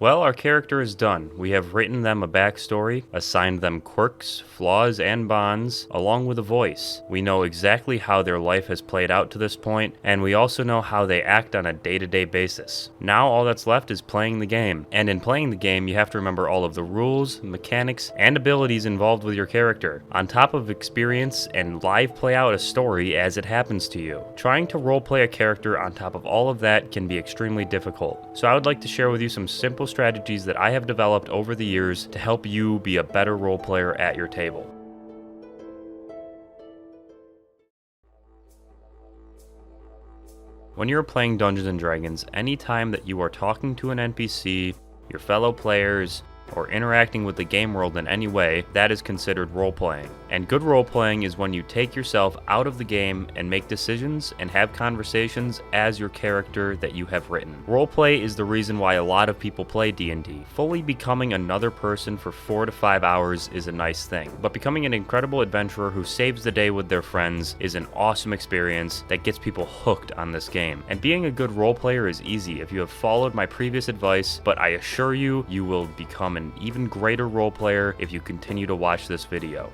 Well, our character is done. We have written them a backstory, assigned them quirks, flaws, and bonds, along with a voice. We know exactly how their life has played out to this point, and we also know how they act on a day-to-day basis. Now all that's left is playing the game. And in playing the game, you have to remember all of the rules, mechanics, and abilities involved with your character, on top of experience and live play out a story as it happens to you. Trying to roleplay a character on top of all of that can be extremely difficult. So I would like to share with you some simple strategies that I have developed over the years to help you be a better role player at your table. When you're playing Dungeons & Dragons, anytime that you are talking to an NPC, your fellow players, or interacting with the game world in any way, that is considered role-playing. And good role-playing is when you take yourself out of the game and make decisions and have conversations as your character that you have written. Roleplay is the reason why a lot of people play D&D. Fully becoming another person for 4 to 5 hours is a nice thing, but becoming an incredible adventurer who saves the day with their friends is an awesome experience that gets people hooked on this game. And being a good role player is easy if you have followed my previous advice, but I assure you, you will become an even greater role player if you continue to watch this video.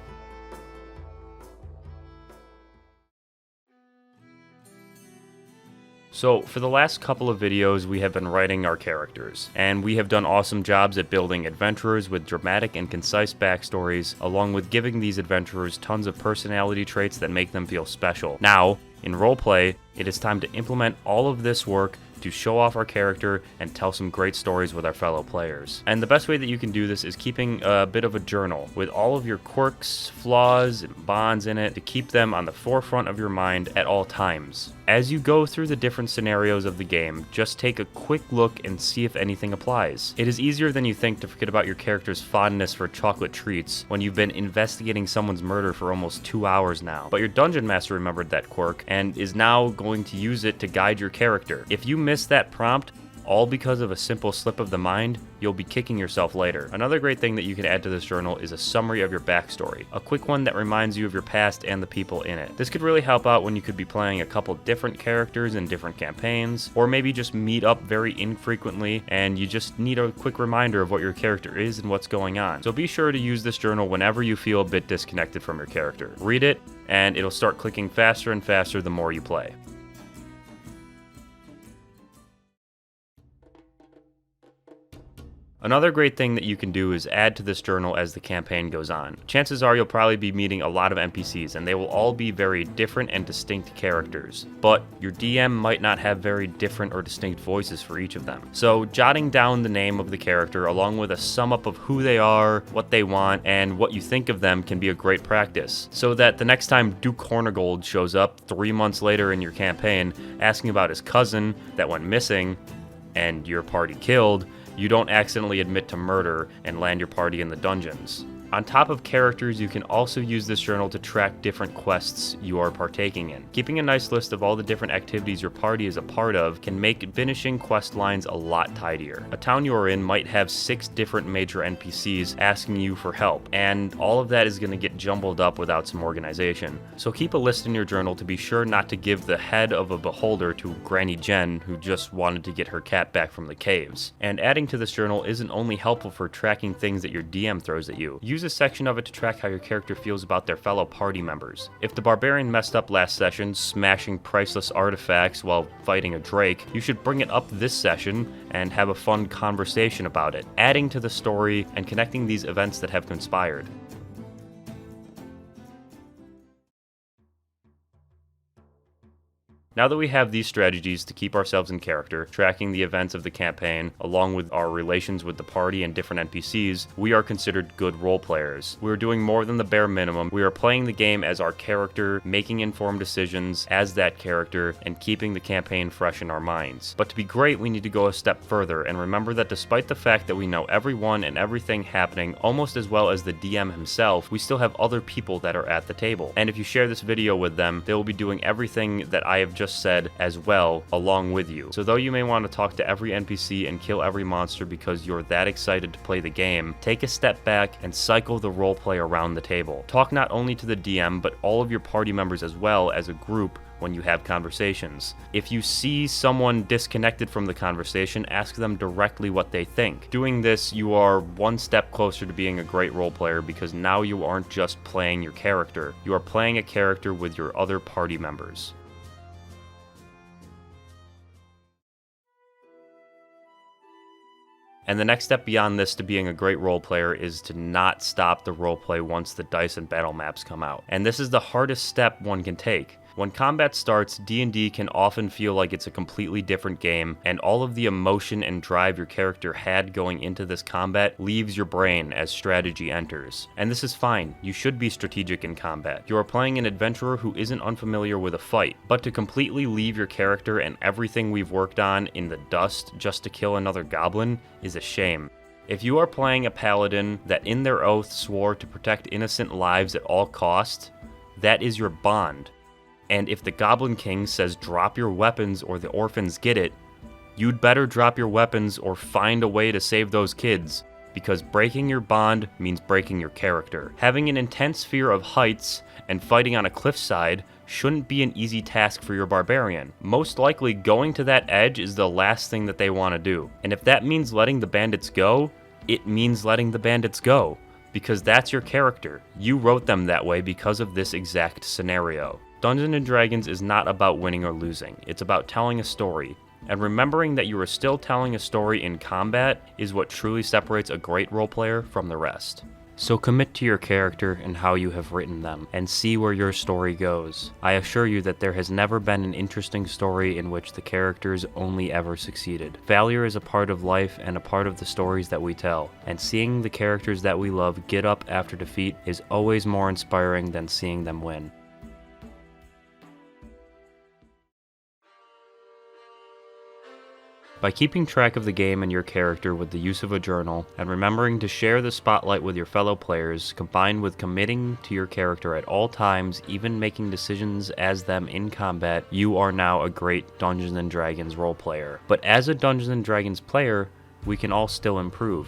So, for the last couple of videos, we have been writing our characters, and we have done awesome jobs at building adventurers with dramatic and concise backstories, along with giving these adventurers tons of personality traits that make them feel special. Now, in roleplay, it is time to implement all of this work to show off our character and tell some great stories with our fellow players. And the best way that you can do this is keeping a bit of a journal with all of your quirks, flaws, and bonds in it to keep them on the forefront of your mind at all times. As you go through the different scenarios of the game, just take a quick look and see if anything applies. It is easier than you think to forget about your character's fondness for chocolate treats when you've been investigating someone's murder for almost 2 hours now. But your dungeon master remembered that quirk and is now going to use it to guide your character. If you miss that prompt, all because of a simple slip of the mind, you'll be kicking yourself later. Another great thing that you can add to this journal is a summary of your backstory, a quick one that reminds you of your past and the people in it. This could really help out when you could be playing a couple different characters in different campaigns, or maybe just meet up very infrequently and you just need a quick reminder of what your character is and what's going on. So be sure to use this journal whenever you feel a bit disconnected from your character. Read it, and it'll start clicking faster and faster the more you play. Another great thing that you can do is add to this journal as the campaign goes on. Chances are you'll probably be meeting a lot of NPCs, and they will all be very different and distinct characters. But your DM might not have very different or distinct voices for each of them. So jotting down the name of the character along with a sum up of who they are, what they want, and what you think of them can be a great practice. So that the next time Duke Hornigold shows up 3 months later in your campaign asking about his cousin that went missing and your party killed, you don't accidentally admit to murder and land your party in the dungeons. On top of characters, you can also use this journal to track different quests you are partaking in. Keeping a nice list of all the different activities your party is a part of can make finishing quest lines a lot tidier. A town you are in might have 6 different major NPCs asking you for help, and all of that is going to get jumbled up without some organization. So keep a list in your journal to be sure not to give the head of a beholder to Granny Jen, who just wanted to get her cat back from the caves. And adding to this journal isn't only helpful for tracking things that your DM throws at you. Use a section of it to track how your character feels about their fellow party members. If the barbarian messed up last session, smashing priceless artifacts while fighting a drake, you should bring it up this session and have a fun conversation about it, adding to the story and connecting these events that have conspired. Now that we have these strategies to keep ourselves in character, tracking the events of the campaign, along with our relations with the party and different NPCs, we are considered good role players. We are doing more than the bare minimum. We are playing the game as our character, making informed decisions as that character, and keeping the campaign fresh in our minds. But to be great, we need to go a step further and remember that despite the fact that we know everyone and everything happening almost as well as the DM himself, we still have other people that are at the table. And if you share this video with them, they will be doing everything that I have just said as well along with you. So though you may want to talk to every NPC and kill every monster because you're that excited to play the game, take a step back and cycle the roleplay around the table. Talk not only to the DM but all of your party members as well as a group when you have conversations. If you see someone disconnected from the conversation, ask them directly what they think. Doing this, you are one step closer to being a great role player, because now you aren't just playing your character, you are playing a character with your other party members. And the next step beyond this to being a great role player is to not stop the roleplay once the dice and battle maps come out. And this is the hardest step one can take. When combat starts, D&D can often feel like it's a completely different game, and all of the emotion and drive your character had going into this combat leaves your brain as strategy enters. And this is fine, you should be strategic in combat. You are playing an adventurer who isn't unfamiliar with a fight, but to completely leave your character and everything we've worked on in the dust just to kill another goblin is a shame. If you are playing a paladin that in their oath swore to protect innocent lives at all costs, that is your bond. And if the Goblin King says drop your weapons or the orphans get it, you'd better drop your weapons or find a way to save those kids, because breaking your bond means breaking your character. Having an intense fear of heights and fighting on a cliffside shouldn't be an easy task for your barbarian. Most likely going to that edge is the last thing that they want to do. And if that means letting the bandits go, it means letting the bandits go, because that's your character. You wrote them that way because of this exact scenario. Dungeons & Dragons is not about winning or losing, it's about telling a story, and remembering that you are still telling a story in combat is what truly separates a great role player from the rest. So commit to your character and how you have written them, and see where your story goes. I assure you that there has never been an interesting story in which the characters only ever succeeded. Failure is a part of life and a part of the stories that we tell, and seeing the characters that we love get up after defeat is always more inspiring than seeing them win. By keeping track of the game and your character with the use of a journal, and remembering to share the spotlight with your fellow players, combined with committing to your character at all times, even making decisions as them in combat, you are now a great Dungeons & Dragons role player. But as a Dungeons & Dragons player, we can all still improve.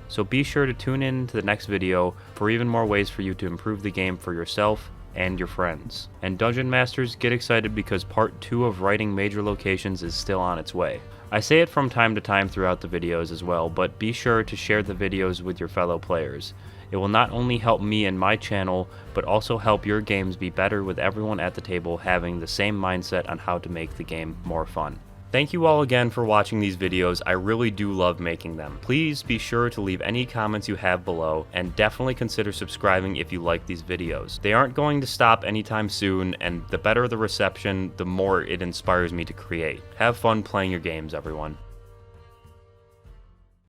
So be sure to tune in to the next video for even more ways for you to improve the game for yourself and your friends. And Dungeon Masters, get excited because part 2 of writing major locations is still on its way. I say it from time to time throughout the videos as well, but be sure to share the videos with your fellow players. It will not only help me and my channel, but also help your games be better with everyone at the table having the same mindset on how to make the game more fun. Thank you all again for watching these videos. I really do love making them. Please be sure to leave any comments you have below, and definitely consider subscribing if you like these videos. They aren't going to stop anytime soon, and the better the reception, the more it inspires me to create. Have fun playing your games, everyone.